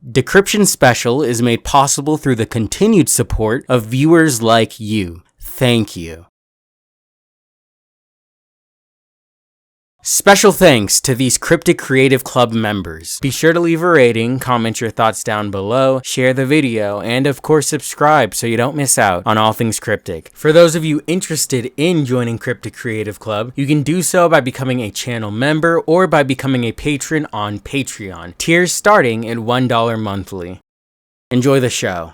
Decryption Special is made possible through the continued support of viewers like you. Thank you. Special thanks to these Cryptic Creative Club members. Be sure to leave a rating, comment your thoughts down below, share the video, and of course subscribe so you don't miss out on all things cryptic. For those of you interested in joining Cryptic Creative Club, you can do so by becoming a channel member or by becoming a patron on Patreon. Tiers starting at $1 monthly. Enjoy the show.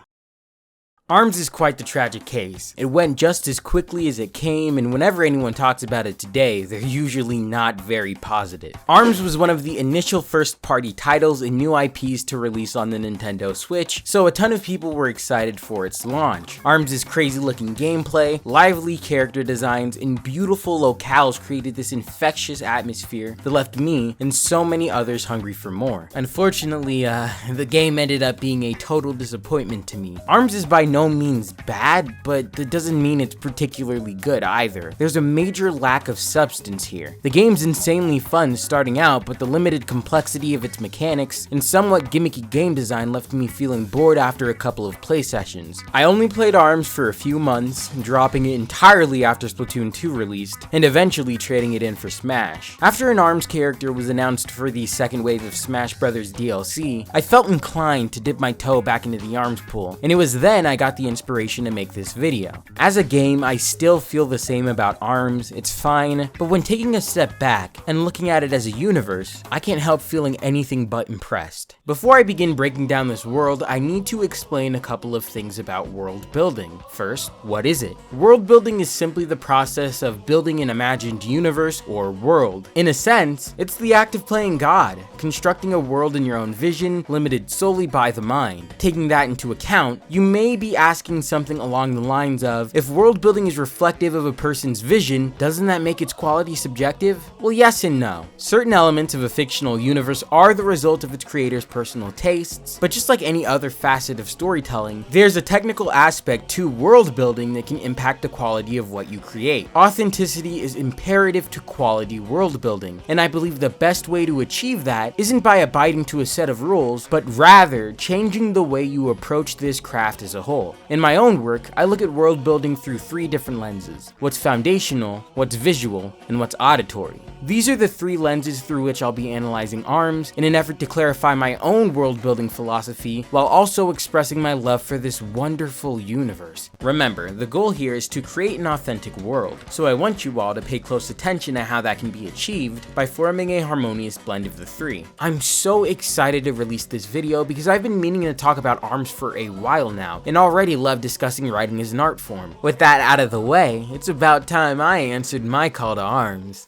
ARMS is quite the tragic case. It went just as quickly as it came, and whenever anyone talks about it today, they're usually not very positive. ARMS was one of the initial first-party titles and new IPs to release on the Nintendo Switch, so a ton of people were excited for its launch. ARMS' crazy-looking gameplay, lively character designs, and beautiful locales created this infectious atmosphere that left me and so many others hungry for more. Unfortunately, the game ended up being a total disappointment to me. ARMS is by no means bad, but that doesn't mean it's particularly good either. There's a major lack of substance here. The game's insanely fun starting out, but the limited complexity of its mechanics and somewhat gimmicky game design left me feeling bored after a couple of play sessions. I only played ARMS for a few months, dropping it entirely after Splatoon 2 released, and eventually trading it in for Smash. After an ARMS character was announced for the second wave of Smash Bros. DLC, I felt inclined to dip my toe back into the ARMS pool, and it was then I got the inspiration to make this video. As a game, I still feel the same about ARMS, it's fine, but when taking a step back and looking at it as a universe, I can't help feeling anything but impressed. Before I begin breaking down this world, I need to explain a couple of things about world building. First, what is it? World building is simply the process of building an imagined universe or world. In a sense, it's the act of playing God, constructing a world in your own vision, limited solely by the mind. Taking that into account, you may be asking something along the lines of, if world building is reflective of a person's vision, doesn't that make its quality subjective? Well, yes and no. Certain elements of a fictional universe are the result of its creator's personal tastes, but just like any other facet of storytelling, there's a technical aspect to world building that can impact the quality of what you create. Authenticity is imperative to quality world building, and I believe the best way to achieve that isn't by abiding to a set of rules, but rather changing the way you approach this craft as a whole. In my own work, I look at world building through three different lenses: what's foundational, what's visual, and what's auditory. These are the three lenses through which I'll be analyzing ARMS in an effort to clarify my own world building philosophy while also expressing my love for this wonderful universe. Remember, the goal here is to create an authentic world, so I want you all to pay close attention to how that can be achieved by forming a harmonious blend of the three. I'm so excited to release this video because I've been meaning to talk about ARMS for a while now, and already love discussing writing as an art form. With that out of the way, it's about time I answered my call to arms.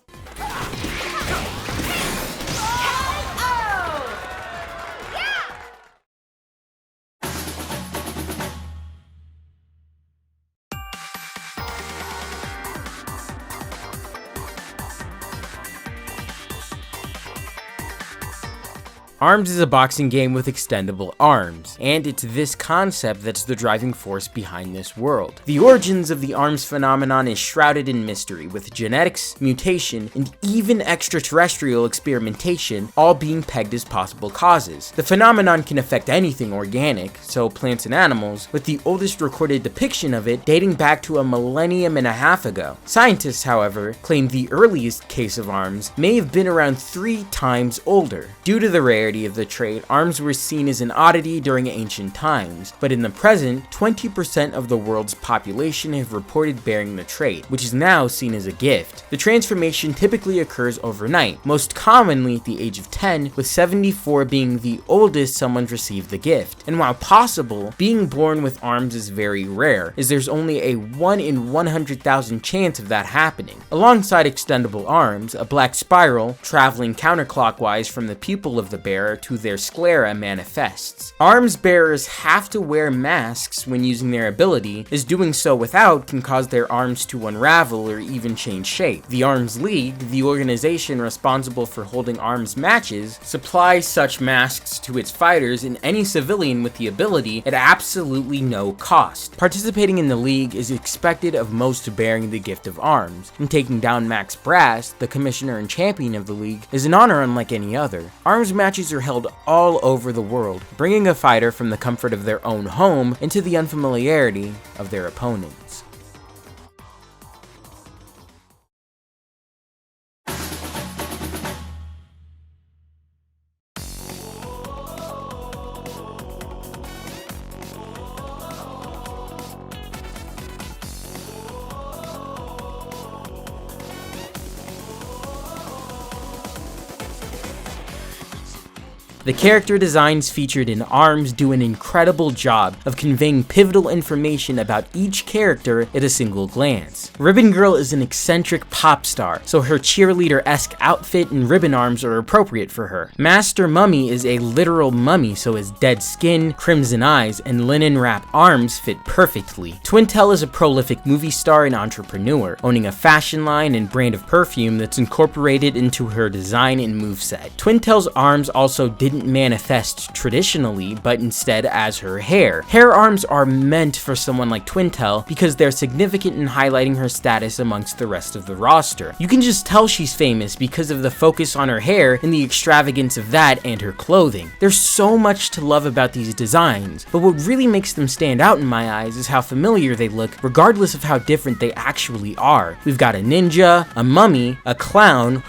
ARMS is a boxing game with extendable arms, and it's this concept that's the driving force behind this world. The origins of the ARMS phenomenon is shrouded in mystery, with genetics, mutation, and even extraterrestrial experimentation all being pegged as possible causes. The phenomenon can affect anything organic, so plants and animals, with the oldest recorded depiction of it dating back to a millennium and a half ago. Scientists, however, claim the earliest case of ARMS may have been around 3 times older. Due to the rarity of the trait, ARMS were seen as an oddity during ancient times, but in the present, 20% of the world's population have reported bearing the trait, which is now seen as a gift. The transformation typically occurs overnight, most commonly at the age of 10, with 74 being the oldest someone's received the gift. And while possible, being born with ARMS is very rare, as there's only a 1 in 100,000 chance of that happening. Alongside extendable arms, a black spiral, traveling counterclockwise from the pupil of the bear to their sclera manifests. ARMS bearers have to wear masks when using their ability, as doing so without can cause their arms to unravel or even change shape. The ARMS League, the organization responsible for holding ARMS matches, supplies such masks to its fighters and any civilian with the ability at absolutely no cost. Participating in the league is expected of most bearing the gift of ARMS, and taking down Max Brass, the commissioner and champion of the league, is an honor unlike any other. ARMS matches matches are held all over the world, bringing a fighter from the comfort of their own home into the unfamiliarity of their opponents. The character designs featured in ARMS do an incredible job of conveying pivotal information about each character at a single glance. Ribbon Girl is an eccentric pop star, so her cheerleader-esque outfit and ribbon arms are appropriate for her. Master Mummy is a literal mummy, so his dead skin, crimson eyes, and linen wrap arms fit perfectly. Twintel is a prolific movie star and entrepreneur, owning a fashion line and brand of perfume that's incorporated into her design and moveset. Twintel's arms also didn't manifest traditionally, but instead as her hair. Hair arms are meant for someone like Twintel because they're significant in highlighting her status amongst the rest of the roster. You can just tell she's famous because of the focus on her hair and the extravagance of that and her clothing. There's so much to love about these designs, but what really makes them stand out in my eyes is how familiar they look regardless of how different they actually are. We've got a ninja, a mummy, a clown,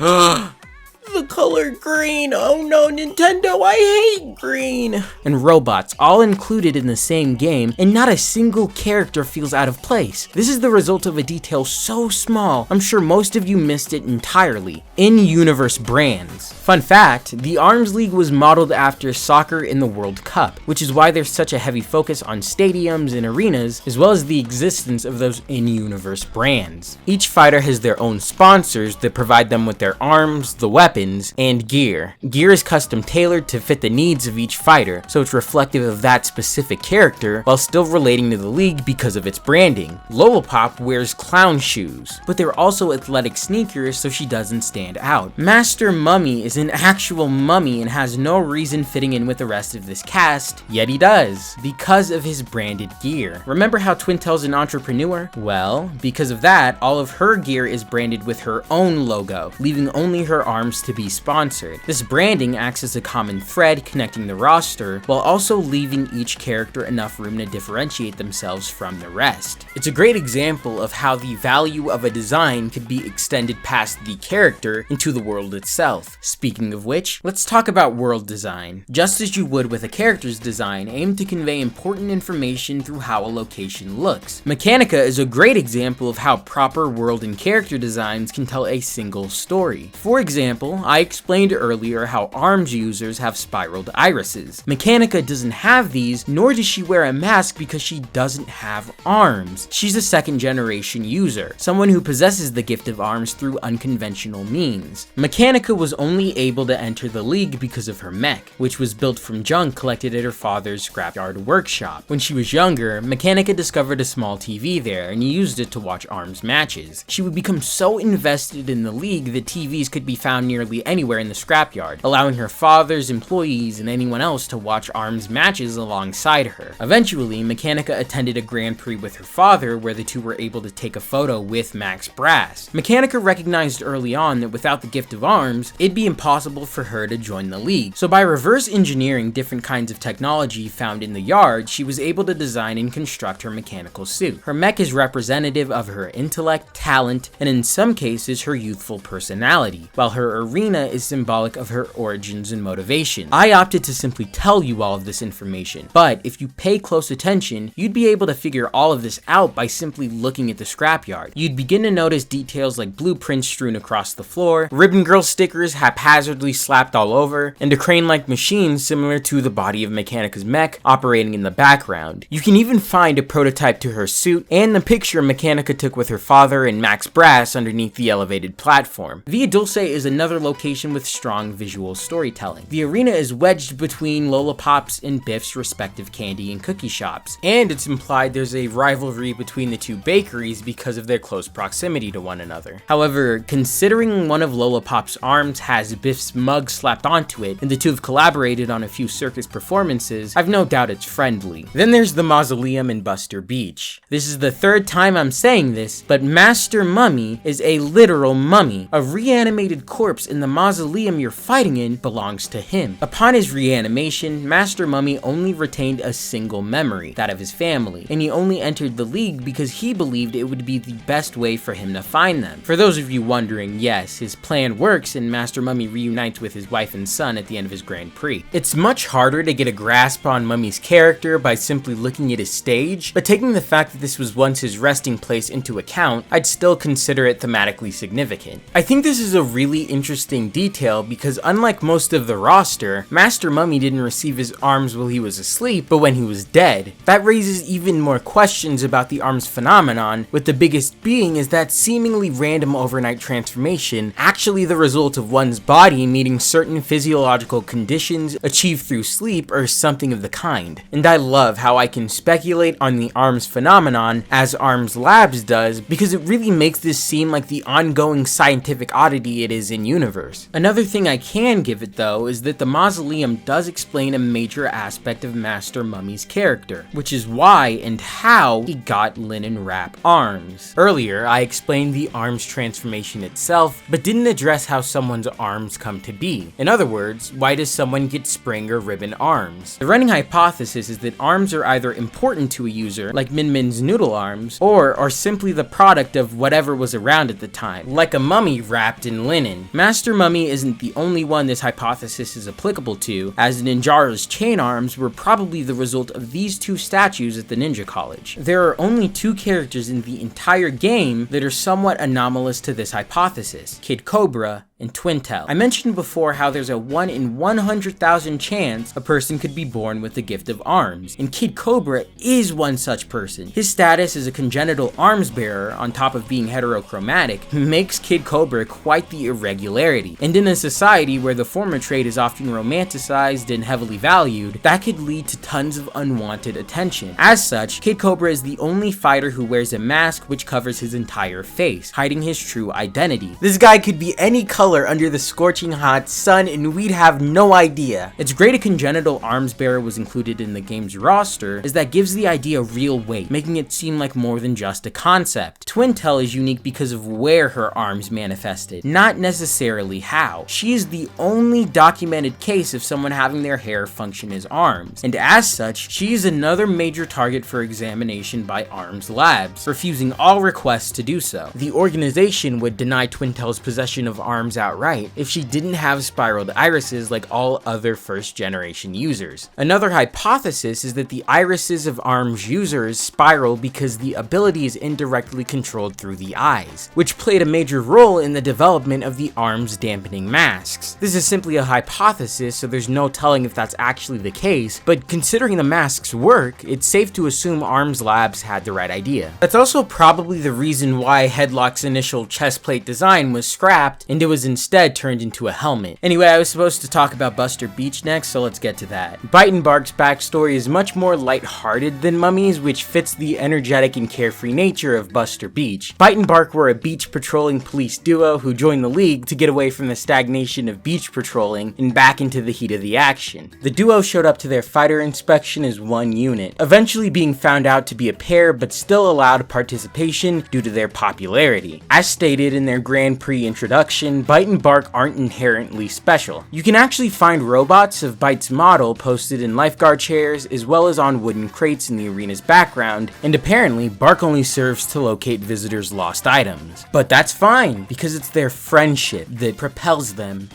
the color green, oh no Nintendo, I hate green, and robots, all included in the same game, and not a single character feels out of place. This is the result of a detail so small, I'm sure most of you missed it entirely: in-universe brands. Fun fact, the ARMS League was modeled after soccer in the World Cup, which is why there's such a heavy focus on stadiums and arenas, as well as the existence of those in-universe brands. Each fighter has their own sponsors that provide them with their arms, the weapons, and gear. Gear is custom tailored to fit the needs of each fighter, so it's reflective of that specific character while still relating to the league because of its branding. Lolopop wears clown shoes, but they're also athletic sneakers so she doesn't stand out. Master Mummy is an actual mummy and has no reason fitting in with the rest of this cast, yet he does, because of his branded gear. Remember how Twintel's an entrepreneur? Well, because of that, all of her gear is branded with her own logo, leaving only her arms to be sponsored. This branding acts as a common thread connecting the roster, while also leaving each character enough room to differentiate themselves from the rest. It's a great example of how the value of a design could be extended past the character into the world itself. Speaking of which, let's talk about world design. Just as you would with a character's design, aim to convey important information through how a location looks. Mechanica is a great example of how proper world and character designs can tell a single story. For example, I explained earlier how ARMS users have spiraled irises. Mechanica doesn't have these, nor does she wear a mask because she doesn't have arms. She's a second generation user, someone who possesses the gift of arms through unconventional means. Mechanica was only able to enter the league because of her mech, which was built from junk collected at her father's scrapyard workshop. When she was younger, Mechanica discovered a small TV there and used it to watch ARMS matches. She would become so invested in the league that TVs could be found nearly anywhere in the scrapyard, allowing her father's employees and anyone else to watch ARMS matches alongside her. Eventually, Mechanica attended a Grand Prix with her father where the two were able to take a photo with Max Brass. Mechanica recognized early on that without the gift of arms, it'd be impossible for her to join the league. So by reverse engineering different kinds of technology found in the yard, she was able to design and construct her mechanical suit. Her mech is representative of her intellect, talent, and in some cases her youthful personality, while her arena is symbolic of her origins and motivation. I opted to simply tell you all of this information, but if you pay close attention, you'd be able to figure all of this out by simply looking at the scrapyard. You'd begin to notice details like blueprints strewn across the floor, Ribbon Girl stickers haphazardly slapped all over, and a crane-like machine similar to the body of Mechanica's mech operating in the background. You can even find a prototype to her suit and the picture Mechanica took with her father and Max Brass underneath the elevated platform. Via Dulce is another location with strong visual storytelling. The arena is wedged wedged between Lollipops and Biff's respective candy and cookie shops, and it's implied there's a rivalry between the two bakeries because of their close proximity to one another. However, considering one of Lollipop's arms has Biff's mug slapped onto it, and the two have collaborated on a few circus performances, I've no doubt it's friendly. Then there's the mausoleum in Buster Beach. This is the third time I'm saying this, but Master Mummy is a literal mummy. A reanimated corpse in the mausoleum you're fighting in belongs to him. Upon his reanimation, Master Mummy only retained a single memory, that of his family, and he only entered the league because he believed it would be the best way for him to find them. For those of you wondering, yes, his plan works and Master Mummy reunites with his wife and son at the end of his Grand Prix. It's much harder to get a grasp on Mummy's character by simply looking at his stage, but taking the fact that this was once his resting place into account, I'd still consider it thematically significant. I think this is a really interesting detail because unlike most of the roster, Master Mummy didn't receive his arms while he was asleep, but when he was dead. That raises even more questions about the arms phenomenon, with the biggest being is that seemingly random overnight transformation actually the result of one's body meeting certain physiological conditions achieved through sleep or something of the kind. And I love how I can speculate on the arms phenomenon as Arms Labs does, because it really makes this seem like the ongoing scientific oddity it is in universe. Another thing I can give it though is that the mausoleum does explain a major aspect of Master Mummy's character, which is why and how he got linen wrap arms. Earlier, I explained the arms transformation itself, but didn't address how someone's arms come to be. In other words, why does someone get spring or ribbon arms? The running hypothesis is that arms are either important to a user, like Min Min's noodle arms, or are simply the product of whatever was around at the time, like a mummy wrapped in linen. Master Mummy isn't the only one this hypothesis is applicable to, as Ninjara's chain arms were probably the result of these two statues at the Ninja College. There are only two characters in the entire game that are somewhat anomalous to this hypothesis: Kid Cobra and Twintel. I mentioned before how there's a 1 in 100,000 chance a person could be born with the gift of arms, and Kid Cobra is one such person. His status as a congenital arms bearer, on top of being heterochromatic, makes Kid Cobra quite the irregularity, and in a society where the former trait is often romanticized and heavily valued, that could lead to tons of unwanted attention. As such, Kid Cobra is the only fighter who wears a mask which covers his entire face, hiding his true identity. This guy could be any color under the scorching hot sun and we'd have no idea. It's great a congenital arms bearer was included in the game's roster, as that gives the idea real weight, making it seem like more than just a concept. Twintel is unique because of where her arms manifested, not necessarily how. She is the only documented case of someone having their hair function as arms, and as such, she is another major target for examination by Arms Labs, refusing all requests to do so. The organization would deny Twintel's possession of arms outright if she didn't have spiraled irises like all other first generation users. Another hypothesis is that the irises of arms users spiral because the ability is indirectly controlled through the eyes, which played a major role in the development of the arms dampening masks. This is simply a hypothesis, so there's no telling if that's actually the case, but considering the masks work, it's safe to assume Arms Labs had the right idea. That's also probably the reason why Headlock's initial chest plate design was scrapped and it was instead turned into a helmet. Anyway, I was supposed to talk about Buster Beach next, so let's get to that. Bite and Bark's backstory is much more lighthearted than Mummy's, which fits the energetic and carefree nature of Buster Beach. Bite and Bark were a beach patrolling police duo who joined the league to get away from the stagnation of beach patrolling and back into the heat of the action. The duo showed up to their fighter inspection as one unit, eventually being found out to be a pair but still allowed participation due to their popularity. As stated in their Grand Prix introduction, Bite and Bark aren't inherently special. You can actually find robots of Bite's model posted in lifeguard chairs as well as on wooden crates in the arena's background, and apparently Bark only serves to locate visitors' lost items. But that's fine, because it's their friendship that propels them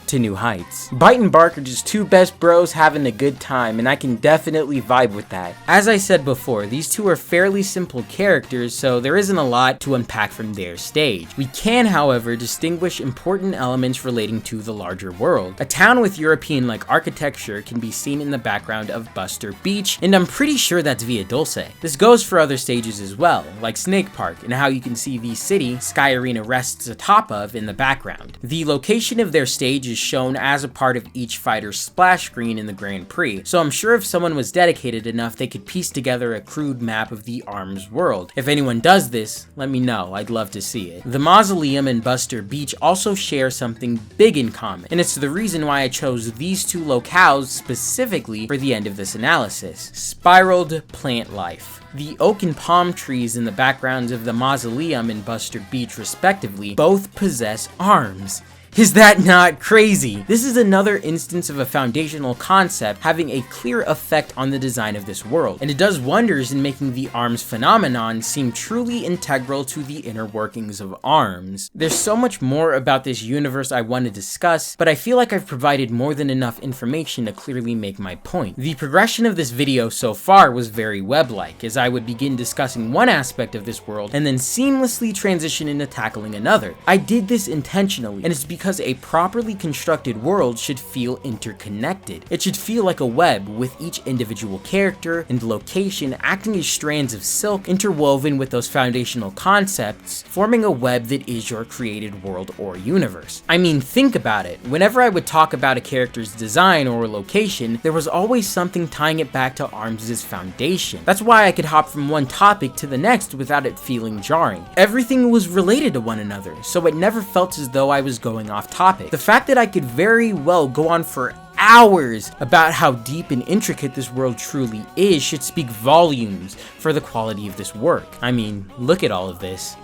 to new heights. Bite and Bark are just two best bros having a good time, and I can definitely vibe with that. As I said before, these two are fairly simple characters, so there isn't a lot to unpack from their stage. We can, however, distinguish important elements relating to the larger world. A town with European-like architecture can be seen in the background of Buster Beach, and I'm pretty sure that's Via Dulce. This goes for other stages as well, like Snake Park, and how you can see the city Sky Arena rests atop of in the background. The location of their stage is is shown as a part of each fighter's splash screen in the Grand Prix, so I'm sure if someone was dedicated enough they could piece together a crude map of the ARMS world. If anyone does this, let me know, I'd love to see it. The Mausoleum and Buster Beach also share something big in common, and it's the reason why I chose these two locales specifically for the end of this analysis. Spiraled plant life. The oak and palm trees in the backgrounds of the Mausoleum and Buster Beach respectively both possess arms. Is that not crazy? This is another instance of a foundational concept having a clear effect on the design of this world, and it does wonders in making the ARMS phenomenon seem truly integral to the inner workings of ARMS. There's so much more about this universe I want to discuss, but I feel like I've provided more than enough information to clearly make my point. The progression of this video so far was very web-like, as I would begin discussing one aspect of this world and then seamlessly transition into tackling another. I did this intentionally, and it's because a properly constructed world should feel interconnected. It should feel like a web, with each individual character and location acting as strands of silk interwoven with those foundational concepts, forming a web that is your created world or universe. I mean, think about it. Whenever I would talk about a character's design or location, there was always something tying it back to ARMS' foundation. That's why I could hop from one topic to the next without it feeling jarring. Everything was related to one another, so it never felt as though I was going off topic. The fact that I could very well go on for hours about how deep and intricate this world truly is should speak volumes for the quality of this work. I mean, look at all of this.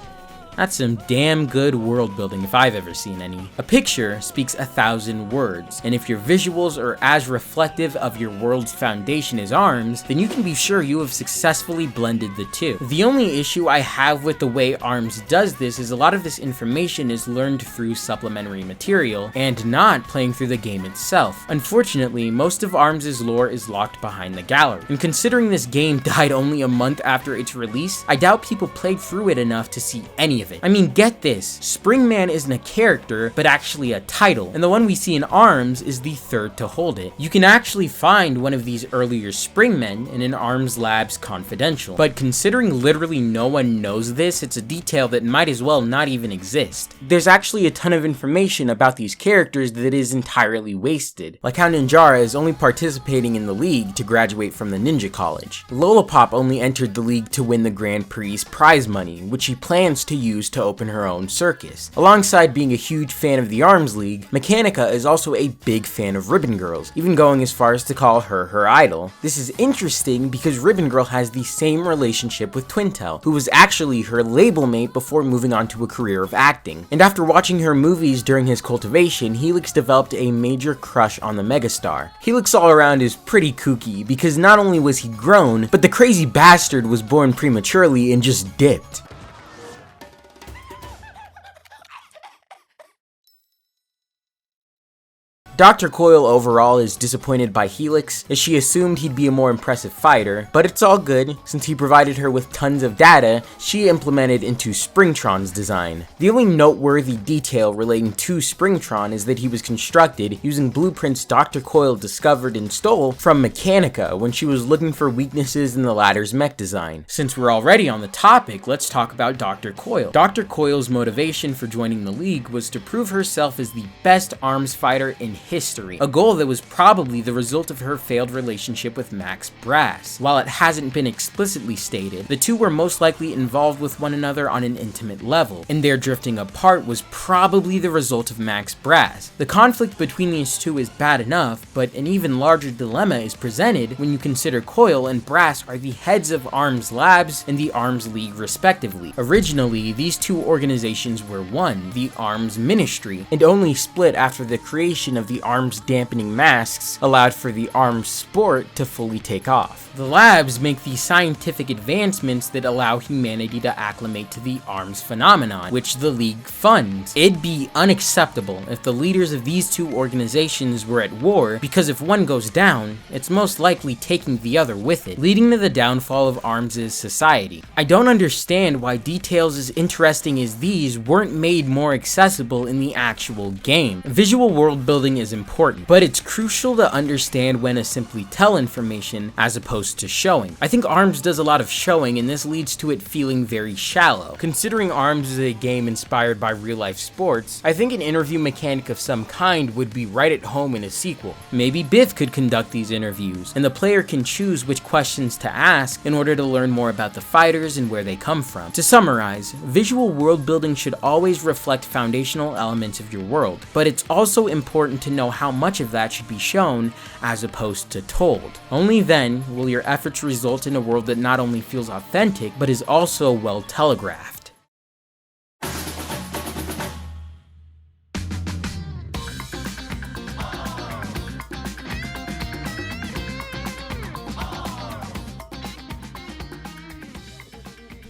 That's some damn good world building if I've ever seen any. A picture speaks 1,000 words, and if your visuals are as reflective of your world's foundation as ARMS, then you can be sure you have successfully blended the two. The only issue I have with the way ARMS does this is a lot of this information is learned through supplementary material, and not playing through the game itself. Unfortunately, most of ARMS' lore is locked behind the gallery, and considering this game died only a month after its release, I doubt people played through it enough to see any of it. I mean, get this, Springman isn't a character, but actually a title, and the one we see in ARMS is the third to hold it. You can actually find one of these earlier Springmen in an ARMS Labs Confidential, but considering literally no one knows this, it's a detail that might as well not even exist. There's actually a ton of information about these characters that is entirely wasted, like how Ninjara is only participating in the league to graduate from the ninja college. Lollipop only entered the league to win the Grand Prix prize money, which she plans to use to open her own circus. Alongside being a huge fan of the ARMS League, Mechanica is also a big fan of Ribbon Girls, even going as far as to call her her idol. This is interesting because Ribbon Girl has the same relationship with Twintel, who was actually her label mate before moving on to a career of acting. And after watching her movies during his cultivation, Helix developed a major crush on the megastar. Helix all around is pretty kooky because not only was he grown, but the crazy bastard was born prematurely and just dipped. Dr. Coil overall is disappointed by Helix, as she assumed he'd be a more impressive fighter, but it's all good, since he provided her with tons of data she implemented into Springtron's design. The only noteworthy detail relating to Springtron is that he was constructed using blueprints Dr. Coil discovered and stole from Mechanica when she was looking for weaknesses in the latter's mech design. Since we're already on the topic, let's talk about Dr. Coil. Dr. Coil's motivation for joining the League was to prove herself as the best ARMS fighter in history, a goal that was probably the result of her failed relationship with Max Brass. While it hasn't been explicitly stated, the two were most likely involved with one another on an intimate level, and their drifting apart was probably the result of Max Brass. The conflict between these two is bad enough, but an even larger dilemma is presented when you consider Coil and Brass are the heads of ARMS Labs and the ARMS League respectively. Originally, these two organizations were one, the ARMS Ministry, and only split after the creation of the ARMS dampening masks allowed for the ARMS sport to fully take off. The labs make the scientific advancements that allow humanity to acclimate to the ARMS phenomenon, which the League funds. It'd be unacceptable if the leaders of these two organizations were at war, because if one goes down, it's most likely taking the other with it, leading to the downfall of ARMS' society. I don't understand why details as interesting as these weren't made more accessible in the actual game. Visual world building is important, but it's crucial to understand when to simply tell information as opposed to showing. I think ARMS does a lot of showing, and this leads to it feeling very shallow. Considering ARMS is a game inspired by real-life sports, I think an interview mechanic of some kind would be right at home in a sequel. Maybe Biff could conduct these interviews, and the player can choose which questions to ask in order to learn more about the fighters and where they come from. To summarize, visual world building should always reflect foundational elements of your world, but it's also important to know how much of that should be shown as opposed to told. Only then will your efforts result in a world that not only feels authentic, but is also well telegraphed.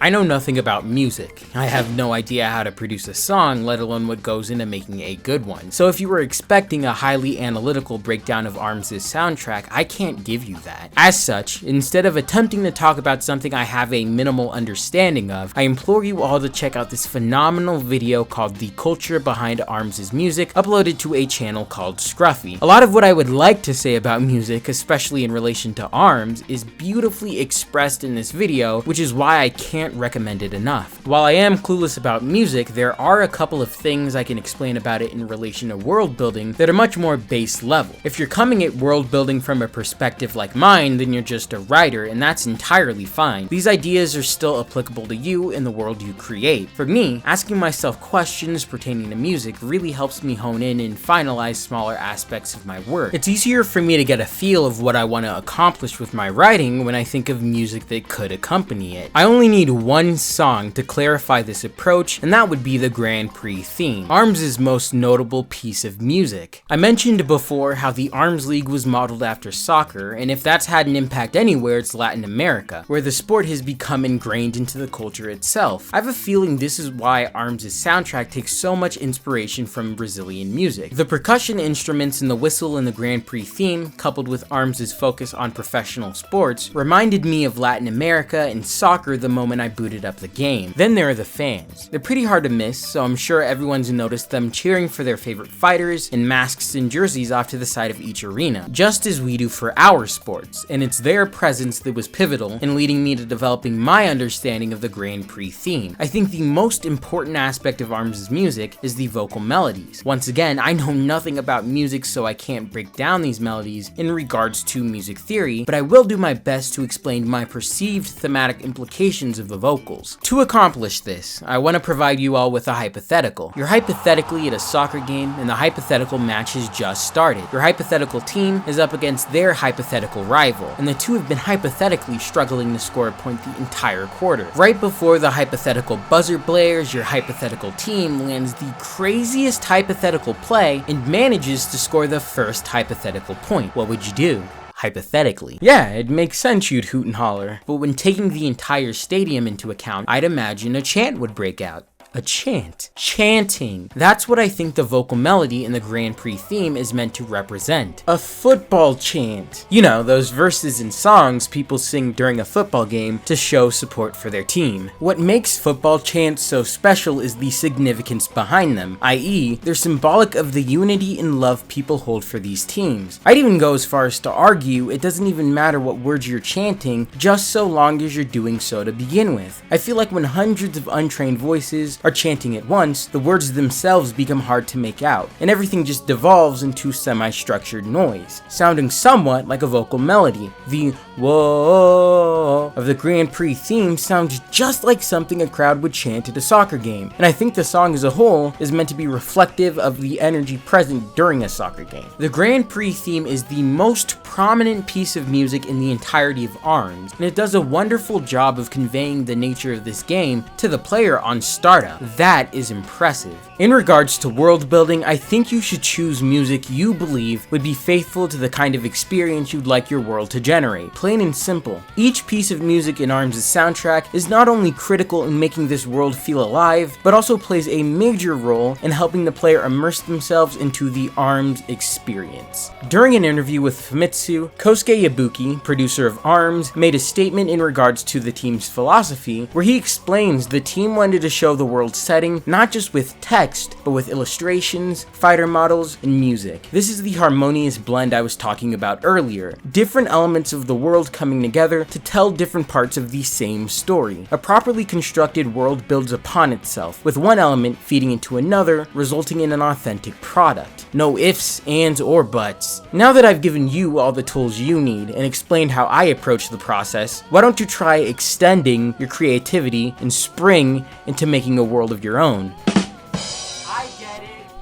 I know nothing about music. I have no idea how to produce a song, let alone what goes into making a good one. So if you were expecting a highly analytical breakdown of ARMS' soundtrack, I can't give you that. As such, instead of attempting to talk about something I have a minimal understanding of, I implore you all to check out this phenomenal video called The Culture Behind ARMS' Music, uploaded to a channel called Scruffy. A lot of what I would like to say about music, especially in relation to ARMS, is beautifully expressed in this video, which is why I can't recommend it enough. While I am clueless about music, there are a couple of things I can explain about it in relation to world building that are much more base level. If you're coming at world building from a perspective like mine, then you're just a writer, and that's entirely fine. These ideas are still applicable to you in the world you create. For me, asking myself questions pertaining to music really helps me hone in and finalize smaller aspects of my work. It's easier for me to get a feel of what I want to accomplish with my writing when I think of music that could accompany it. I only need one song to clarify this approach, and that would be the Grand Prix theme, ARMS' most notable piece of music. I mentioned before how the ARMS League was modeled after soccer, and if that's had an impact anywhere, it's Latin America, where the sport has become ingrained into the culture itself. I have a feeling this is why ARMS' soundtrack takes so much inspiration from Brazilian music. The percussion instruments and the whistle in the Grand Prix theme, coupled with ARMS' focus on professional sports, reminded me of Latin America and soccer the moment I booted up the game. Then there are the fans. They're pretty hard to miss, so I'm sure everyone's noticed them cheering for their favorite fighters in masks and jerseys off to the side of each arena, just as we do for our sports, and it's their presence that was pivotal in leading me to developing my understanding of the Grand Prix theme. I think the most important aspect of ARMS' music is the vocal melodies. Once again, I know nothing about music, so I can't break down these melodies in regards to music theory, but I will do my best to explain my perceived thematic implications of the vocals. To accomplish this, I want to provide you all with a hypothetical. You're hypothetically at a soccer game, and the hypothetical match has just started. Your hypothetical team is up against their hypothetical rival, and the two have been hypothetically struggling to score a point the entire quarter. Right before the hypothetical buzzer blares, your hypothetical team lands the craziest hypothetical play and manages to score the first hypothetical point. What would you do? Hypothetically. Yeah, it makes sense you'd hoot and holler, but when taking the entire stadium into account, I'd imagine a chant would break out. A chant. Chanting. That's what I think the vocal melody in the Grand Prix theme is meant to represent. A football chant. You know, those verses and songs people sing during a football game to show support for their team. What makes football chants so special is the significance behind them, i.e., they're symbolic of the unity and love people hold for these teams. I'd even go as far as to argue it doesn't even matter what words you're chanting, just so long as you're doing so to begin with. I feel like when hundreds of untrained voices are chanting at once, the words themselves become hard to make out, and everything just devolves into semi-structured noise, sounding somewhat like a vocal melody. The whoa of the Grand Prix theme sounds just like something a crowd would chant at a soccer game, and I think the song as a whole is meant to be reflective of the energy present during a soccer game. The Grand Prix theme is the most prominent piece of music in the entirety of ARMS, and it does a wonderful job of conveying the nature of this game to the player on startup. That is impressive. In regards to world building, I think you should choose music you believe would be faithful to the kind of experience you'd like your world to generate. Plain and simple. Each piece of music in ARMS' soundtrack is not only critical in making this world feel alive, but also plays a major role in helping the player immerse themselves into the ARMS experience. During an interview with Famitsu, Kosuke Yabuki, producer of ARMS, made a statement in regards to the team's philosophy, where he explains the team wanted to show the world world setting, not just with text, but with illustrations, fighter models, and music. This is the harmonious blend I was talking about earlier. Different elements of the world coming together to tell different parts of the same story. A properly constructed world builds upon itself, with one element feeding into another, resulting in an authentic product. No ifs, ands, or buts. Now that I've given you all the tools you need and explained how I approach the process, why don't you try extending your creativity and spring into making a world of your own?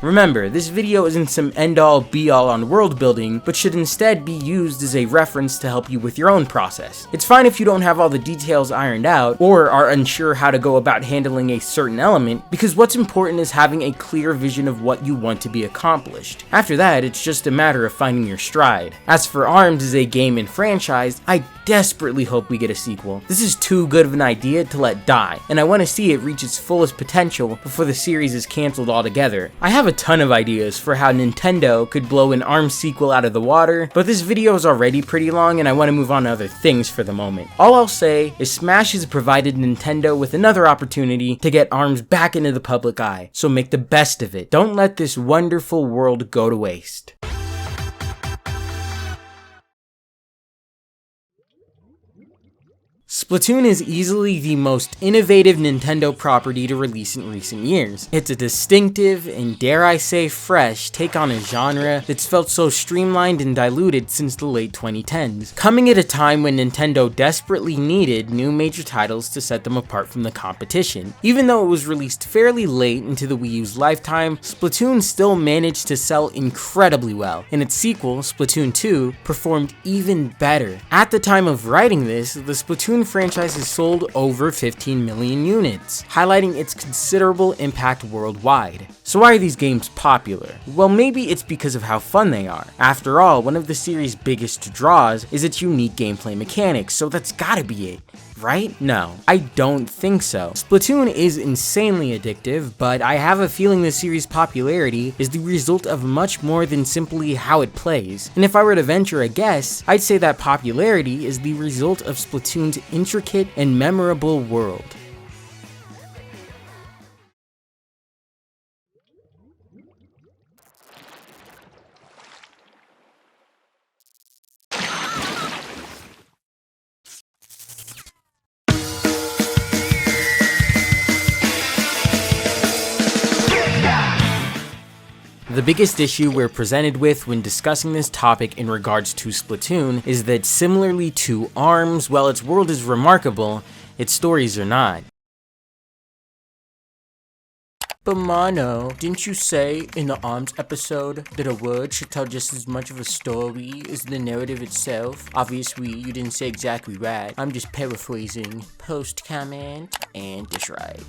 Remember, this video isn't some end-all be-all on world building, but should instead be used as a reference to help you with your own process. It's fine if you don't have all the details ironed out, or are unsure how to go about handling a certain element, because what's important is having a clear vision of what you want to be accomplished. After that, it's just a matter of finding your stride. As for ARMS as a game and franchise, I desperately hope we get a sequel. This is too good of an idea to let die, and I want to see it reach its fullest potential before the series is cancelled altogether. I have a ton of ideas for how Nintendo could blow an ARMS sequel out of the water, but this video is already pretty long and I want to move on to other things for the moment. All I'll say is Smash has provided Nintendo with another opportunity to get ARMS back into the public eye, so make the best of it. Don't let this wonderful world go to waste. Splatoon is easily the most innovative Nintendo property to release in recent years. It's a distinctive, and dare I say fresh, take on a genre that's felt so streamlined and diluted since the late 2010s, coming at a time when Nintendo desperately needed new major titles to set them apart from the competition. Even though it was released fairly late into the Wii U's lifetime, Splatoon still managed to sell incredibly well, and its sequel, Splatoon 2, performed even better. At the time of writing this, the Splatoon franchise has sold over 15 million units, highlighting its considerable impact worldwide. So why are these games popular? Well, maybe it's because of how fun they are. After all, one of the series' biggest draws is its unique gameplay mechanics, so that's gotta be it. Right? No, I don't think so. Splatoon is insanely addictive, but I have a feeling the series' popularity is the result of much more than simply how it plays. And if I were to venture a guess, I'd say that popularity is the result of Splatoon's intricate and memorable world. The biggest issue we're presented with when discussing this topic in regards to Splatoon is that similarly to ARMS, while its world is remarkable, its stories are not. But Mono, didn't you say in the ARMS episode that a word should tell just as much of a story as the narrative itself? Obviously, you didn't say exactly right. I'm just paraphrasing. Post comment and dislike.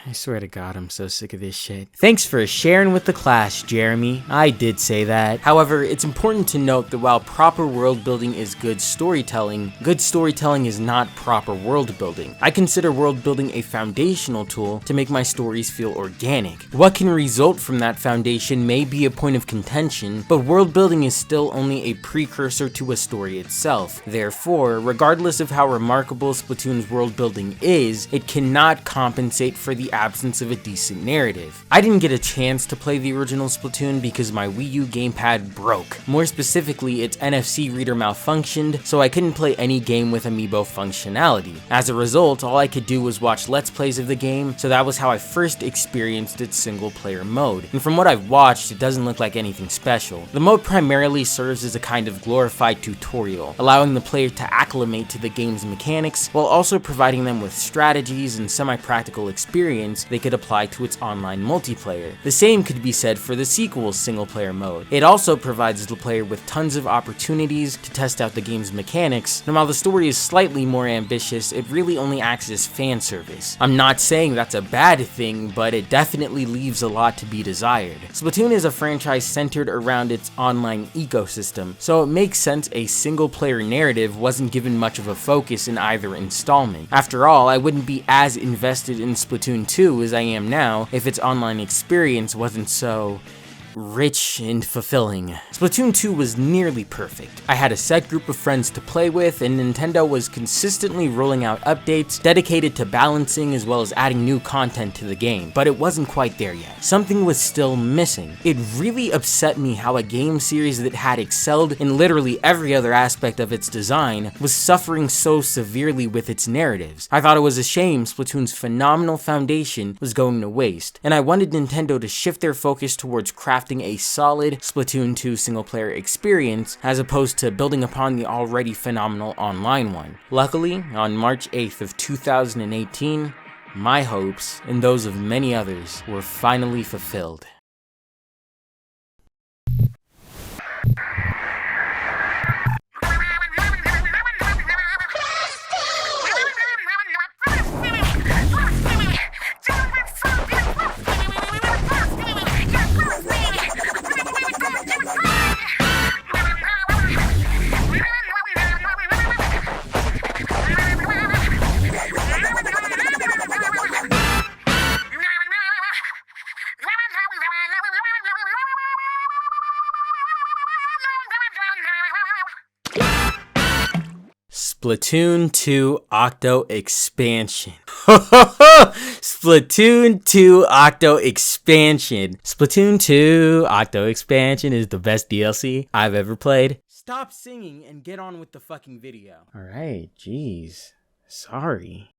I swear to God, I'm so sick of this shit. Thanks for sharing with the class, Jeremy. I did say that. However, it's important to note that while proper world building is good storytelling is not proper world building. I consider world building a foundational tool to make my stories feel organic. What can result from that foundation may be a point of contention, but world building is still only a precursor to a story itself. Therefore, regardless of how remarkable Splatoon's world building is, it cannot compensate for the absence of a decent narrative. I didn't get a chance to play the original Splatoon because my Wii U gamepad broke. More specifically, its NFC reader malfunctioned, so I couldn't play any game with amiibo functionality. As a result, all I could do was watch Let's Plays of the game, so that was how I first experienced its single player mode. And from what I've watched, it doesn't look like anything special. The mode primarily serves as a kind of glorified tutorial, allowing the player to acclimate to the game's mechanics, while also providing them with strategies and semi-practical experience they could apply to its online multiplayer. The same could be said for the sequel's single-player mode. It also provides the player with tons of opportunities to test out the game's mechanics, and while the story is slightly more ambitious, it really only acts as fan service. I'm not saying that's a bad thing, but it definitely leaves a lot to be desired. Splatoon is a franchise centered around its online ecosystem, so it makes sense a single-player narrative wasn't given much of a focus in either installment. After all, I wouldn't be as invested in Splatoon 2 as I am now if its online experience wasn't so rich and fulfilling. Splatoon 2 was nearly perfect. I had a set group of friends to play with, and Nintendo was consistently rolling out updates dedicated to balancing as well as adding new content to the game, but it wasn't quite there yet. Something was still missing. It really upset me how a game series that had excelled in literally every other aspect of its design was suffering so severely with its narratives. I thought it was a shame Splatoon's phenomenal foundation was going to waste, and I wanted Nintendo to shift their focus towards crafting a solid Splatoon 2 single-player experience as opposed to building upon the already phenomenal online one. Luckily, on March 8th of 2018, my hopes, and those of many others, were finally fulfilled. Splatoon 2 Octo Expansion. Splatoon 2 Octo Expansion. Splatoon 2 Octo Expansion is the best DLC I've ever played. Stop singing and get on with the fucking video. Alright, jeez. Sorry.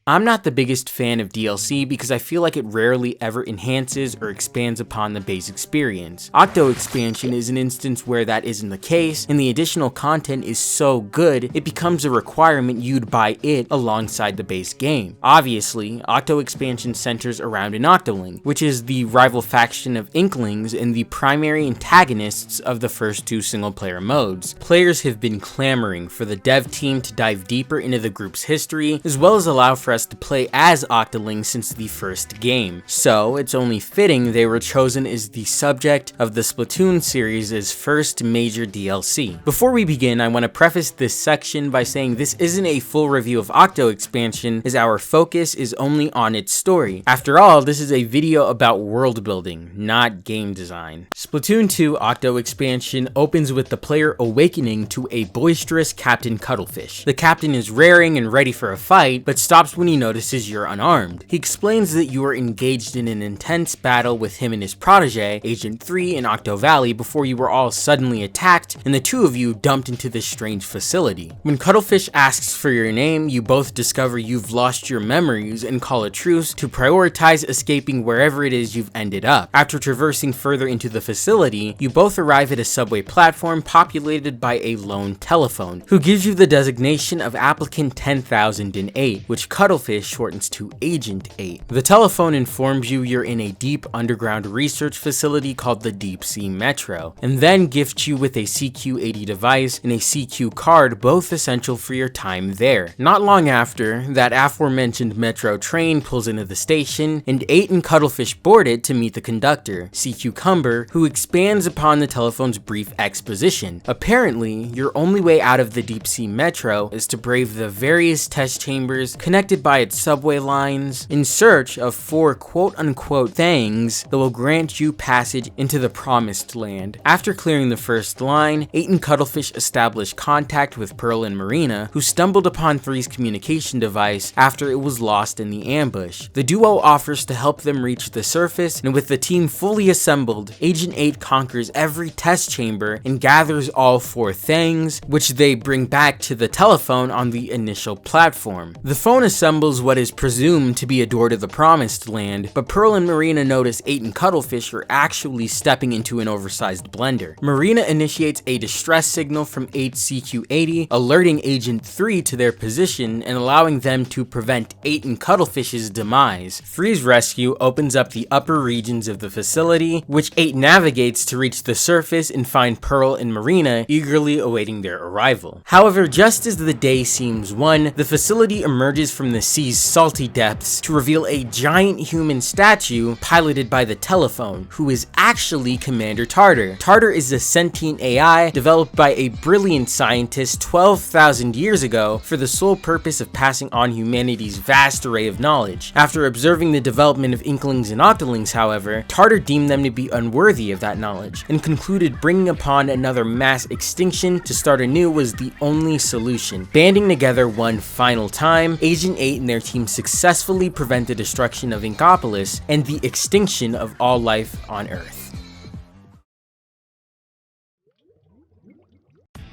I'm not the biggest fan of DLC because I feel like it rarely ever enhances or expands upon the base experience. Octo Expansion is an instance where that isn't the case, and the additional content is so good, it becomes a requirement you'd buy it alongside the base game. Obviously, Octo Expansion centers around an Octoling, which is the rival faction of Inklings and the primary antagonists of the first two single-player modes. Players have been clamoring for the dev team to dive deeper into the group's history, as well as allow for us to play as Octolings since the first game, so it's only fitting they were chosen as the subject of the Splatoon series' first major DLC. Before we begin, I want to preface this section by saying this isn't a full review of Octo Expansion, as our focus is only on its story. After all, this is a video about world building, not game design. Splatoon 2 Octo Expansion opens with the player awakening to a boisterous Captain Cuttlefish. The captain is raring and ready for a fight, but stops when he notices you're unarmed. He explains that you are engaged in an intense battle with him and his protege, Agent 3, in Octo Valley before you were all suddenly attacked and the two of you dumped into this strange facility. When Cuttlefish asks for your name, you both discover you've lost your memories and call a truce to prioritize escaping wherever it is you've ended up. After traversing further into the facility, you both arrive at a subway platform populated by a lone telephone, who gives you the designation of Applicant 10,008, which Cuttlefish shortens to Agent 8. The telephone informs you you're in a deep underground research facility called the Deep Sea Metro, and then gifts you with a CQ80 device and a CQ card, both essential for your time there. Not long after, that aforementioned metro train pulls into the station, and 8 and Cuttlefish board it to meet the conductor, CQ Cumber, who expands upon the telephone's brief exposition. Apparently, your only way out of the Deep Sea Metro is to brave the various test chambers connected by its subway lines in search of 4 quote-unquote things that will grant you passage into the promised land. After clearing the first line, 8 and Cuttlefish establish contact with Pearl and Marina, who stumbled upon 3's communication device after it was lost in the ambush. The duo offers to help them reach the surface, and with the team fully assembled, Agent 8 conquers every test chamber and gathers all 4 things, which they bring back to the telephone on the initial platform. The phone assembles what is presumed to be a door to the promised land, but Pearl and Marina notice 8 and Cuttlefish are actually stepping into an oversized blender. Marina initiates a distress signal from 8's CQ80, alerting Agent 3 to their position and allowing them to prevent 8 and Cuttlefish's demise. 3's rescue opens up the upper regions of the facility, which 8 navigates to reach the surface and find Pearl and Marina eagerly awaiting their arrival. However, just as the day seems won, the facility emerges from the the sea's salty depths to reveal a giant human statue piloted by the telephone, who is actually Commander Tartar. Tartar is a sentient AI developed by a brilliant scientist 12,000 years ago for the sole purpose of passing on humanity's vast array of knowledge. After observing the development of Inklings and Octolings, however, Tartar deemed them to be unworthy of that knowledge, and concluded bringing upon another mass extinction to start anew was the only solution. Banding together one final time, Agent 8 and their team successfully prevent the destruction of Inkopolis and the extinction of all life on Earth.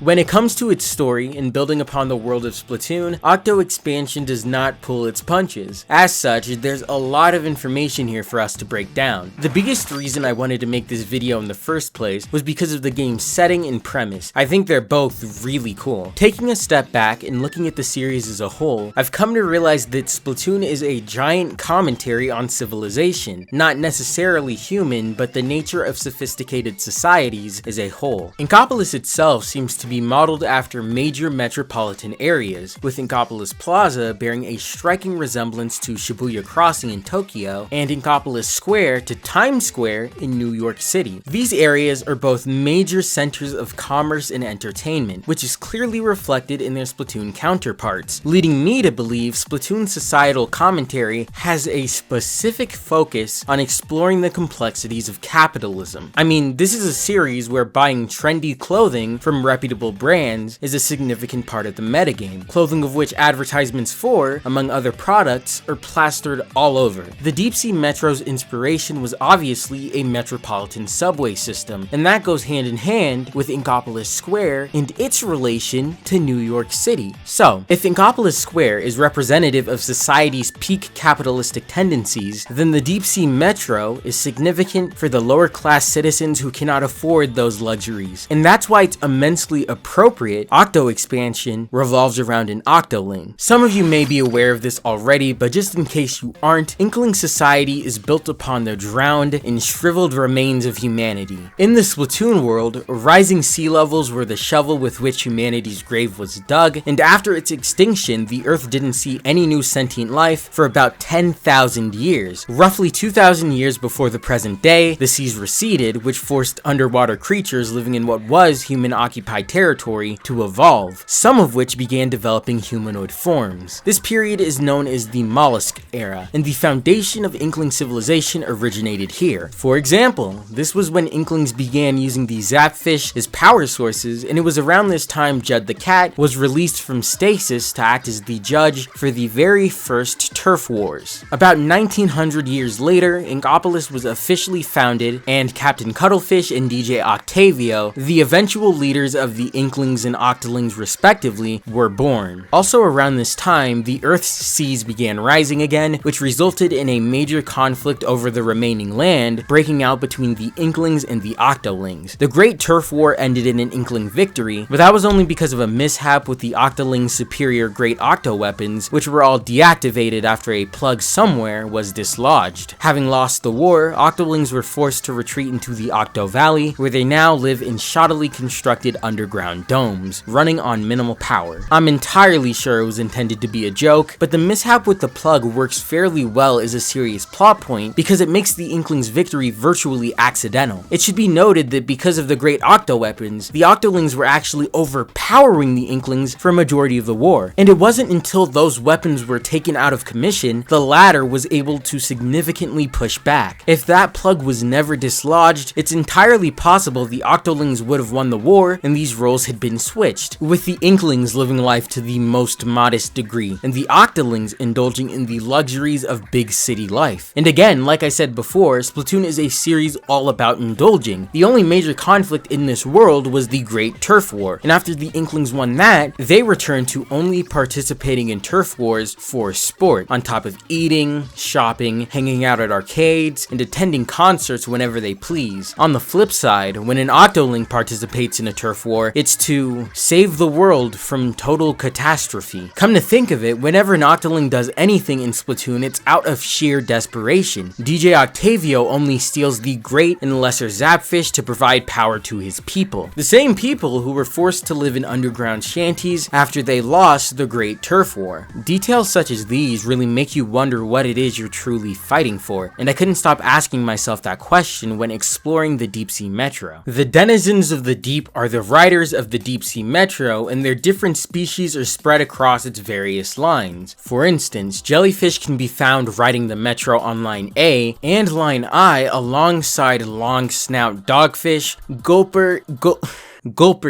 When it comes to its story and building upon the world of Splatoon, Octo expansion does not pull its punches. As such, there's a lot of information here for us to break down. The biggest reason I wanted to make this video in the first place was because of the game's setting and premise. I think they're both really cool. Taking a step back and looking at the series as a whole, I've come to realize that Splatoon is a giant commentary on civilization, not necessarily human, but the nature of sophisticated societies as a whole. Inkopolis itself seems to be modeled after major metropolitan areas, with Inkopolis Plaza bearing a striking resemblance to Shibuya Crossing in Tokyo and Inkopolis Square to Times Square in New York City. These areas are both major centers of commerce and entertainment, which is clearly reflected in their Splatoon counterparts, leading me to believe Splatoon's societal commentary has a specific focus on exploring the complexities of capitalism. I mean, this is a series where buying trendy clothing from reputable brands is a significant part of the metagame, clothing of which advertisements for, among other products, are plastered all over. The Deep Sea Metro's inspiration was obviously a metropolitan subway system, and that goes hand in hand with Inkopolis Square and its relation to New York City. So, if Inkopolis Square is representative of society's peak capitalistic tendencies, then the Deep Sea Metro is significant for the lower class citizens who cannot afford those luxuries, and that's why it's immensely appropriate Octo expansion revolves around an Octoling. Some of you may be aware of this already, but just in case you aren't, Inkling society is built upon the drowned and shriveled remains of humanity. In the Splatoon world, rising sea levels were the shovel with which humanity's grave was dug, and after its extinction, the Earth didn't see any new sentient life for about 10,000 years. Roughly 2,000 years before the present day, the seas receded, which forced underwater creatures living in what was human-occupied territory to evolve, some of which began developing humanoid forms. This period is known as the Mollusk Era, and the foundation of Inkling civilization originated here. For example, this was when Inklings began using the Zapfish as power sources, and it was around this time Judd the Cat was released from stasis to act as the judge for the very first turf wars. About 1900 years later, Inkopolis was officially founded, and Captain Cuttlefish and DJ Octavio, the eventual leaders of the Inklings and Octolings respectively, were born. Also around this time, the Earth's seas began rising again, which resulted in a major conflict over the remaining land, breaking out between the Inklings and the Octolings. The Great Turf War ended in an Inkling victory, but that was only because of a mishap with the Octolings' superior Great Octo weapons, which were all deactivated after a plug somewhere was dislodged. Having lost the war, Octolings were forced to retreat into the Octo Valley, where they now live in shoddily constructed underground domes, running on minimal power. I'm entirely sure it was intended to be a joke, but the mishap with the plug works fairly well as a serious plot point because it makes the Inklings' victory virtually accidental. It should be noted that because of the Great Octo weapons, the Octolings were actually overpowering the Inklings for a majority of the war, and it wasn't until those weapons were taken out of commission the latter was able to significantly push back. If that plug was never dislodged, it's entirely possible the Octolings would have won the war and these roles had been switched, with the Inklings living life to the most modest degree and the Octolings indulging in the luxuries of big city life. And again, like I said before, Splatoon is a series all about indulging. The only major conflict in this world was the Great Turf War, and after the Inklings won that, they returned to only participating in turf wars for sport, on top of eating, shopping, hanging out at arcades, and attending concerts whenever they please. On the flip side, when an Octoling participates in a turf war, it's to save the world from total catastrophe. Come to think of it, whenever an Octoling does anything in Splatoon, it's out of sheer desperation. DJ Octavio only steals the Great and Lesser Zapfish to provide power to his people. The same people who were forced to live in underground shanties after they lost the Great Turf War. Details such as these really make you wonder what it is you're truly fighting for, and I couldn't stop asking myself that question when exploring the Deep Sea Metro. The denizens of the deep are the riders of the Deep Sea Metro, and their different species are spread across its various lines. For instance, jellyfish can be found riding the Metro on Line A and Line I alongside long snout dogfish, gulper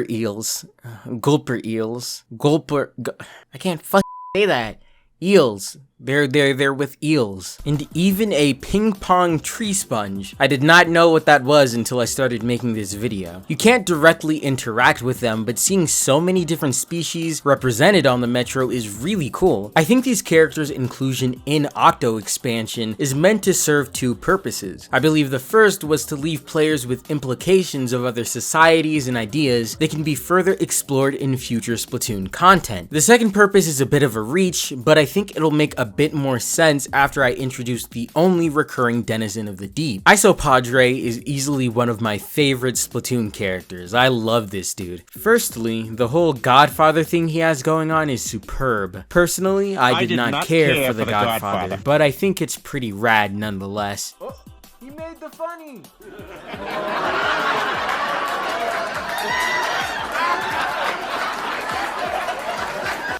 eels, I can't fucking say that. Eels. They're with eels. And even a ping pong tree sponge. I did not know what that was until I started making this video. You can't directly interact with them, but seeing so many different species represented on the Metro is really cool. I think these characters' inclusion in Octo expansion is meant to serve two purposes. I believe the first was to leave players with implications of other societies and ideas that can be further explored in future Splatoon content. The second purpose is a bit of a reach, but I think it'll make a bit more sense after I introduce the only recurring denizen of the deep. Isopadre is easily one of my favorite Splatoon characters. I love this dude. Firstly, the whole Godfather thing he has going on is superb. Personally, I did not care for the Godfather, but I think it's pretty rad nonetheless. Oh, he made the funny!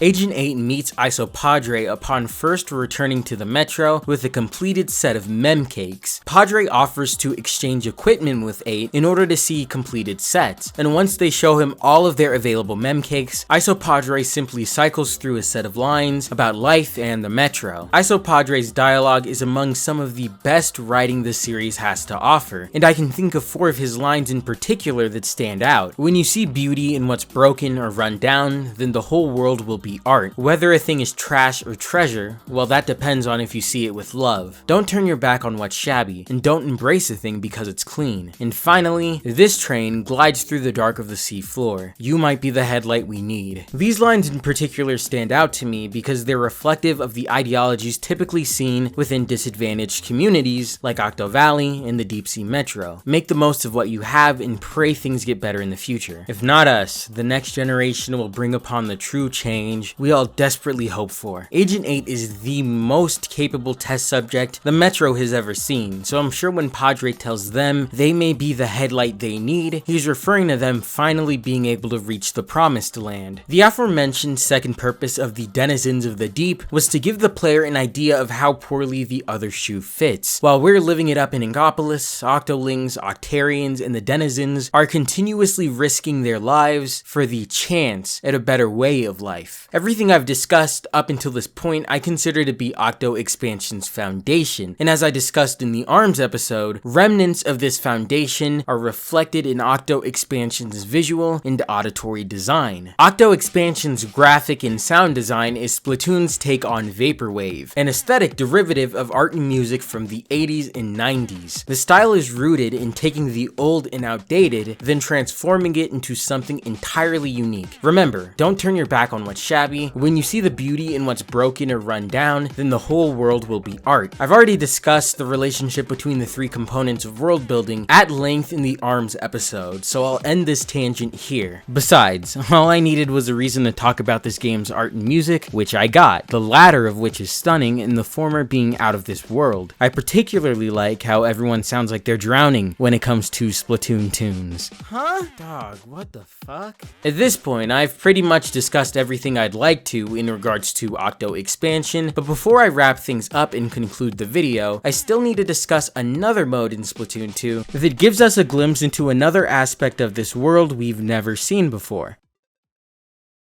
Agent 8 meets Isopadre upon first returning to the Metro with a completed set of mem cakes. Padre offers to exchange equipment with 8 in order to see completed sets, and once they show him all of their available mem cakes, Isopadre simply cycles through a set of lines about life and the Metro. Isopadre's dialogue is among some of the best writing the series has to offer, and I can think of 4 of his lines in particular that stand out. When you see beauty in what's broken or run down, then the whole world will be art. Whether a thing is trash or treasure, well, that depends on if you see it with love. Don't turn your back on what's shabby, and don't embrace a thing because it's clean. And finally, this train glides through the dark of the sea floor. You might be the headlight we need. These lines in particular stand out to me because they're reflective of the ideologies typically seen within disadvantaged communities like Octo Valley and the Deep Sea Metro. Make the most of what you have and pray things get better in the future. If not us, the next generation will bring upon the true change we all desperately hope for. Agent 8 is the most capable test subject the Metro has ever seen, so I'm sure when Padre tells them they may be the headlight they need, he's referring to them finally being able to reach the promised land. The aforementioned second purpose of the denizens of the deep was to give the player an idea of how poorly the other shoe fits. While we're living it up in Ingopolis, Octolings, Octarians, and the denizens are continuously risking their lives for the chance at a better way of life. Everything I've discussed up until this point I consider to be Octo Expansion's foundation, and as I discussed in the ARMS episode, remnants of this foundation are reflected in Octo Expansion's visual and auditory design. Octo Expansion's graphic and sound design is Splatoon's take on Vaporwave, an aesthetic derivative of art and music from the 80s and 90s. The style is rooted in taking the old and outdated, then transforming it into something entirely unique. Remember, don't turn your back on what's shabby. When you see the beauty in what's broken or run down, then the whole world will be art. I've already discussed the relationship between the 3 components of world building at length in the ARMS episode, so I'll end this tangent here. Besides, all I needed was a reason to talk about this game's art and music, which I got, the latter of which is stunning and the former being out of this world. I particularly like how everyone sounds like they're drowning when it comes to Splatoon tunes. Huh? Dog, what the fuck? At this point, I've pretty much discussed everything I'd like to in regards to Octo Expansion, but before I wrap things up and conclude the video, I still need to discuss another mode in Splatoon 2 that gives us a glimpse into another aspect of this world we've never seen before.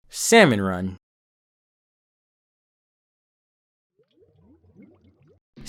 Salmon Run.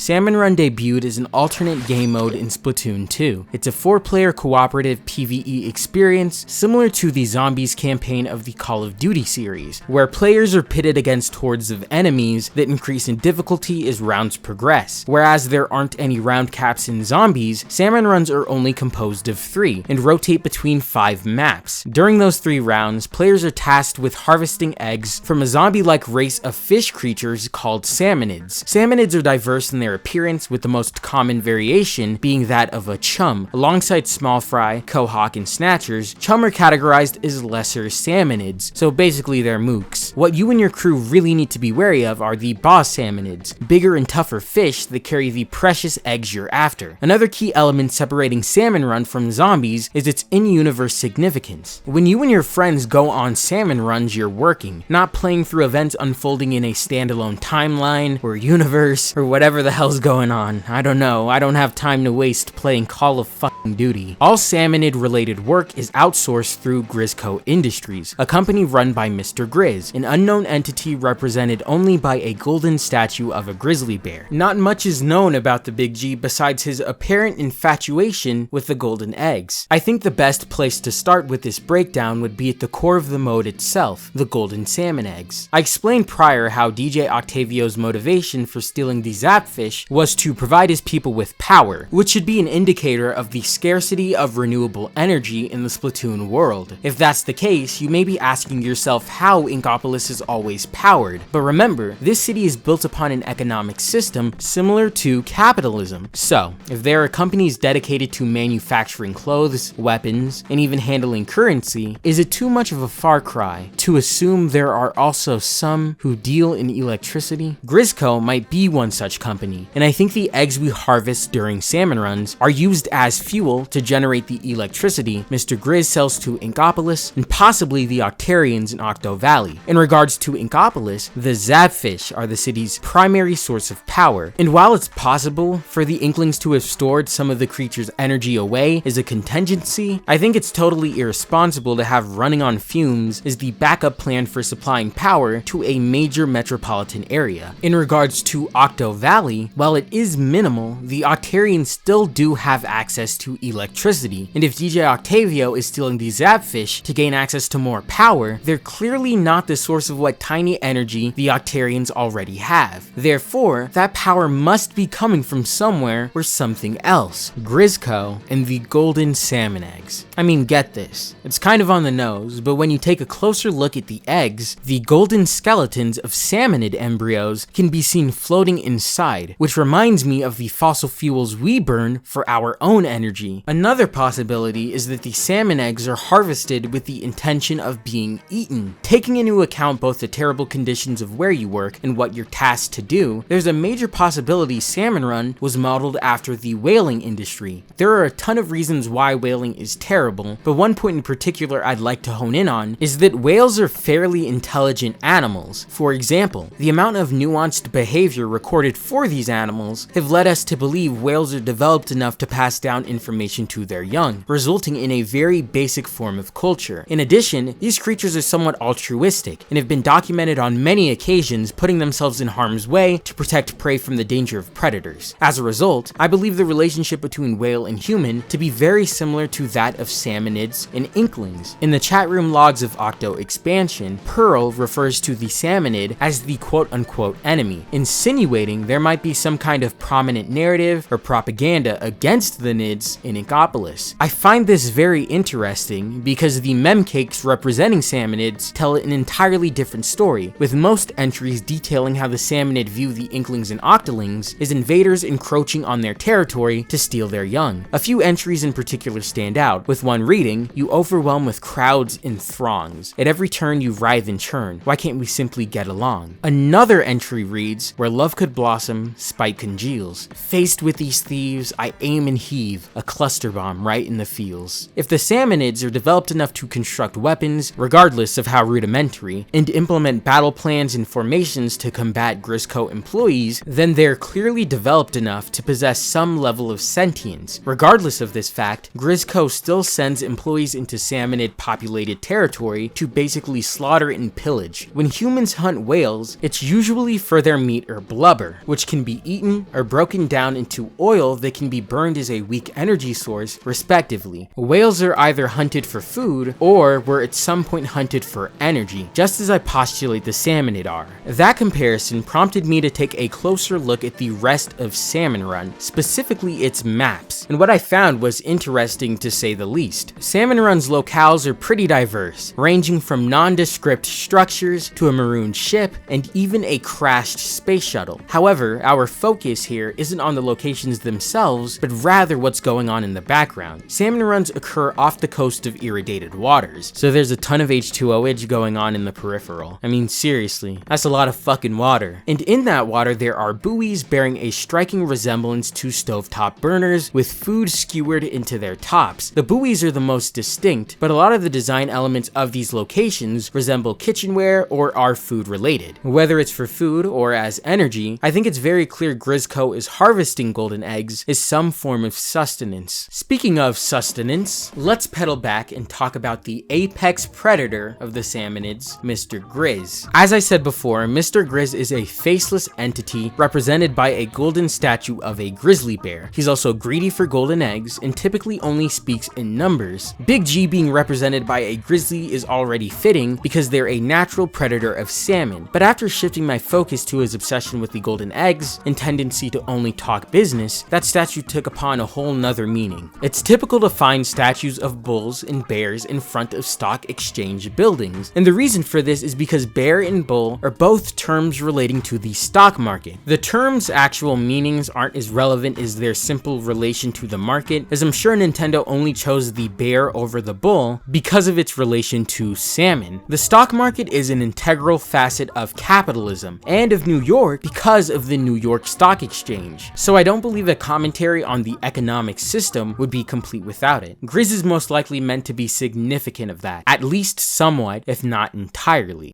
Salmon Run debuted as an alternate game mode in Splatoon 2. It's a 4-player cooperative PvE experience similar to the Zombies campaign of the Call of Duty series, where players are pitted against hordes of enemies that increase in difficulty as rounds progress. Whereas there aren't any round caps in Zombies, Salmon Runs are only composed of 3 and rotate between 5 maps. During those 3 rounds, players are tasked with harvesting eggs from a zombie-like race of fish creatures called salmonids. Salmonids are diverse in their appearance, with the most common variation being that of a chum. Alongside small fry, quahog, and snatchers, chum are categorized as lesser salmonids, so basically they're mooks. What you and your crew really need to be wary of are the boss salmonids, bigger and tougher fish that carry the precious eggs you're after. Another key element separating Salmon Run from Zombies is its in-universe significance. When you and your friends go on Salmon Runs, you're working, not playing through events unfolding in a standalone timeline or universe or whatever the hell's going on. I don't know, I don't have time to waste playing Call of fucking Duty. All salmonid related work is outsourced through Grizzco Industries, a company run by Mr. Grizz, an unknown entity represented only by a golden statue of a grizzly bear. Not much is known about the Big G besides his apparent infatuation with the golden eggs. I think the best place to start with this breakdown would be at the core of the mode itself, the golden salmon eggs. I explained prior how DJ Octavio's motivation for stealing the zapfish was to provide his people with power, which should be an indicator of the scarcity of renewable energy in the Splatoon world. If that's the case, you may be asking yourself how Inkopolis is always powered, but remember, this city is built upon an economic system similar to capitalism. So, if there are companies dedicated to manufacturing clothes, weapons, and even handling currency, is it too much of a far cry to assume there are also some who deal in electricity? Grizzco might be one such company, and I think the eggs we harvest during Salmon Runs are used as fuel to generate the electricity Mr. Grizz sells to Inkopolis and possibly the Octarians in Octo Valley. In regards to Inkopolis, the zapfish are the city's primary source of power, and while it's possible for the Inklings to have stored some of the creature's energy away as a contingency, I think it's totally irresponsible to have running on fumes as the backup plan for supplying power to a major metropolitan area. In regards to Octo Valley, while it is minimal, the Octarians still do have access to electricity, and if DJ Octavio is stealing the zapfish to gain access to more power, they're clearly not the source of what tiny energy the Octarians already have. Therefore, that power must be coming from somewhere or something else. Grizzco and the golden salmon eggs. I mean, get this. It's kind of on the nose, but when you take a closer look at the eggs, the golden skeletons of salmonid embryos can be seen floating inside, which reminds me of the fossil fuels we burn for our own energy. Another possibility is that the salmon eggs are harvested with the intention of being eaten. Taking into account both the terrible conditions of where you work and what you're tasked to do, there's a major possibility Salmon Run was modeled after the whaling industry. There are a ton of reasons why whaling is terrible, but one point in particular I'd like to hone in on is that whales are fairly intelligent animals. For example, the amount of nuanced behavior recorded for these animals have led us to believe whales are developed enough to pass down information to their young, resulting in a very basic form of culture. In addition, these creatures are somewhat altruistic and have been documented on many occasions putting themselves in harm's way to protect prey from the danger of predators. As a result, I believe the relationship between whale and human to be very similar to that of salmonids and inklings. In the chat room logs of Octo Expansion, Pearl refers to the salmonid as the quote-unquote enemy, insinuating there might be some kind of prominent narrative or propaganda against the nids in Inkopolis. I find this very interesting because the memcakes representing salmonids tell an entirely different story, with most entries detailing how the salmonid view the inklings and octolings as invaders encroaching on their territory to steal their young. A few entries in particular stand out, with one reading, "You overwhelm with crowds and throngs. At every turn you writhe and churn. Why can't we simply get along?" Another entry reads, "Where love could blossom, spite congeals. Faced with these thieves, I aim and heave a cluster bomb right in the feels." If the salmonids are developed enough to construct weapons, regardless of how rudimentary, and implement battle plans and formations to combat Grizzco employees, then they're clearly developed enough to possess some level of sentience. Regardless of this fact, Grizzco still sends employees into salmonid populated territory to basically slaughter and pillage. When humans hunt whales, it's usually for their meat or blubber, which can be be eaten or broken down into oil that can be burned as a weak energy source, respectively. Whales are either hunted for food or were at some point hunted for energy, just as I postulate the salmonid are. That comparison prompted me to take a closer look at the rest of Salmon Run, specifically its maps, and what I found was interesting to say the least. Salmon Run's locales are pretty diverse, ranging from nondescript structures to a marooned ship and even a crashed space shuttle. However, our focus here isn't on the locations themselves, but rather what's going on in the background. Salmon runs occur off the coast of irrigated waters, so there's a ton of H2O-age going on in the peripheral. I mean, seriously, that's a lot of fucking water. And in that water, there are buoys bearing a striking resemblance to stovetop burners with food skewered into their tops. The buoys are the most distinct, but a lot of the design elements of these locations resemble kitchenware or are food related. Whether it's for food or as energy, I think it's very clear Grizzco is harvesting golden eggs as some form of sustenance. Speaking of sustenance, let's pedal back and talk about the apex predator of the salmonids, Mr. Grizz. As I said before, Mr. Grizz is a faceless entity represented by a golden statue of a grizzly bear. He's also greedy for golden eggs and typically only speaks in numbers. Big G being represented by a grizzly is already fitting because they're a natural predator of salmon, but after shifting my focus to his obsession with the golden eggs and tendency to only talk business, that statue took upon a whole nother meaning. It's typical to find statues of bulls and bears in front of stock exchange buildings, and the reason for this is because bear and bull are both terms relating to the stock market. The terms' actual meanings aren't as relevant as their simple relation to the market, as I'm sure Nintendo only chose the bear over the bull because of its relation to salmon. The stock market is an integral facet of capitalism and of New York because of the New York Stock Exchange, so I don't believe a commentary on the economic system would be complete without it. Grizz is most likely meant to be significant of that, at least somewhat, if not entirely.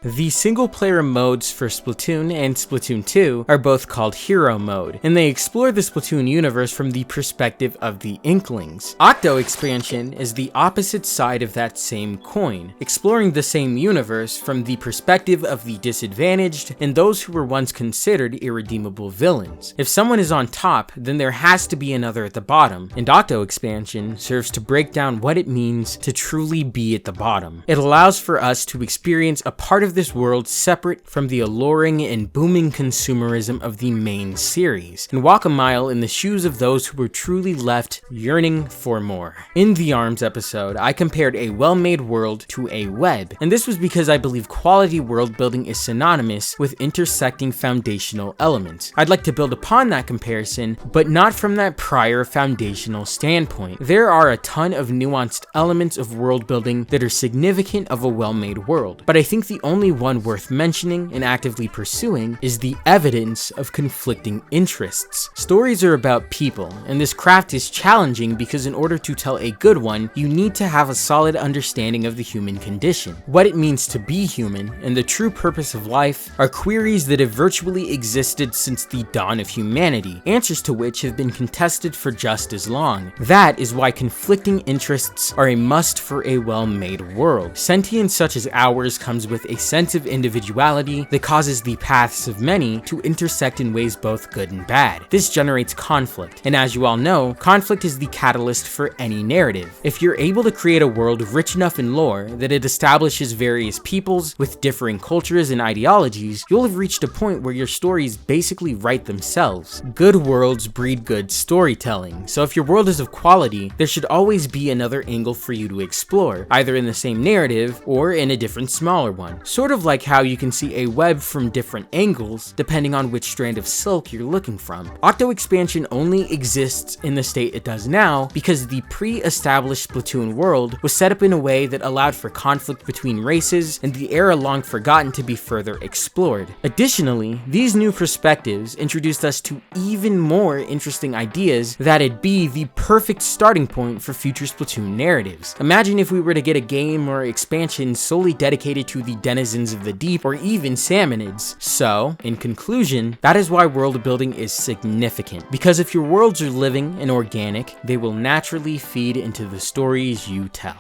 The single-player modes for Splatoon and Splatoon 2 are both called Hero Mode, and they explore the Splatoon universe from the perspective of the Inklings. Octo expansion is the opposite side of that same coin, exploring the same universe from the perspective of the disadvantaged and those who were once considered irredeemable villains. If someone is on top, then there has to be another at the bottom, and Octo expansion serves to break down what it means to truly be at the bottom. It allows for us to experience a part of this world separate from the alluring and booming consumerism of the main series, and walk a mile in the shoes of those who were truly left yearning for more. In the ARMS episode, I compared a well-made world to a web, and this was because I believe quality world building is synonymous with intersecting foundational elements. I'd like to build upon that comparison, but not from that prior foundational standpoint. There are a ton of nuanced elements of world building that are significant of a well-made world, but I think the only one worth mentioning and actively pursuing is the evidence of conflicting interests. Stories are about people, and this craft is challenging because in order to tell a good one, you need to have a solid understanding of the human condition. What it means to be human and the true purpose of life are queries that have virtually existed since the dawn of humanity, answers to which have been contested for just as long. That is why conflicting interests are a must for a well-made world. Sentience such as ours comes with a sense of individuality that causes the paths of many to intersect in ways both good and bad. This generates conflict, and as you all know, conflict is the catalyst for any narrative. If you're able to create a world rich enough in lore that it establishes various peoples with differing cultures and ideologies, you'll have reached a point where your stories basically write themselves. Good worlds breed good storytelling, so if your world is of quality, there should always be another angle for you to explore, either in the same narrative or in a different smaller one. Sort of like how you can see a web from different angles depending on which strand of silk you're looking from. Octo expansion only exists in the state it does now because the pre-established Splatoon world was set up in a way that allowed for conflict between races and the era long forgotten to be further explored. Additionally, these new perspectives introduced us to even more interesting ideas that'd be the perfect starting point for future Splatoon narratives. Imagine if we were to get a game or expansion solely dedicated to the denizens of the deep or even salmonids. So, in conclusion, that is why world building is significant, because if your worlds are living and organic, they will naturally feed into the stories you tell.